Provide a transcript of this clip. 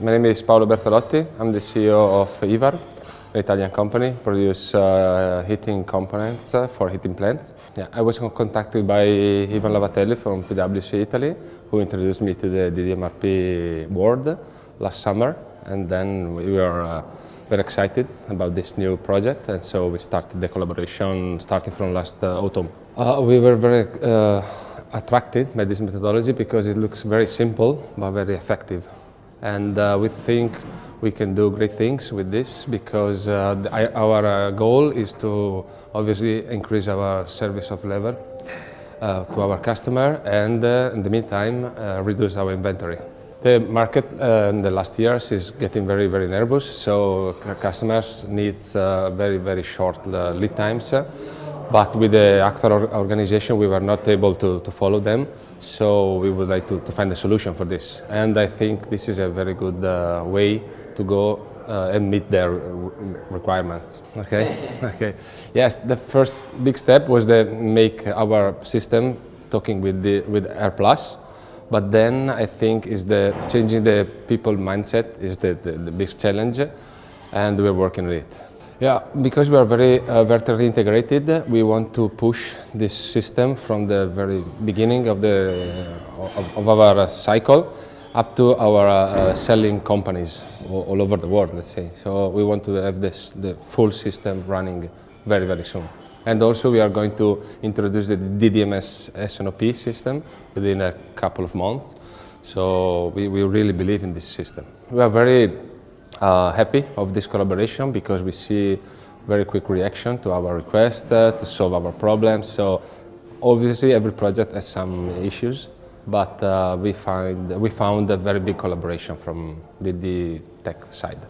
My name is Paolo Bertolotti. I'm the CEO of IVAR, an Italian company, produce heating components for heating plants. Yeah, I was contacted by Ivan Lavatelli from PwC Italy, who introduced me to the DDMRP world last summer, and then we were very excited about this new project, and so we started the collaboration starting from last autumn. We were very attracted by this methodology because it looks very simple but very effective. And we think we can do great things with this because our goal is to obviously increase our service of level to our customer and in the meantime reduce our inventory. The market in the last years is getting very, very nervous, so customers need very short lead times. But with the actual organization, we were not able to follow them, so we would like to find a solution for this. And I think this is a very good way to go and meet their requirements. Okay. Okay. Yes, the first big step was to make our system talking with Air Plus, but then I think changing the people mindset is the big challenge, and we're working on it. Yeah, because we are very vertically integrated, we want to push this system from the very beginning of our cycle up to our selling companies all over the world, let's say. So we want to have the full system running very soon. And also we are going to introduce the DDMS S&OP system within a couple of months. So we really believe in this system. We are very happy of this collaboration because we see very quick reaction to our request to solve our problems. So obviously every project has some issues, but we found a very big collaboration from the tech side.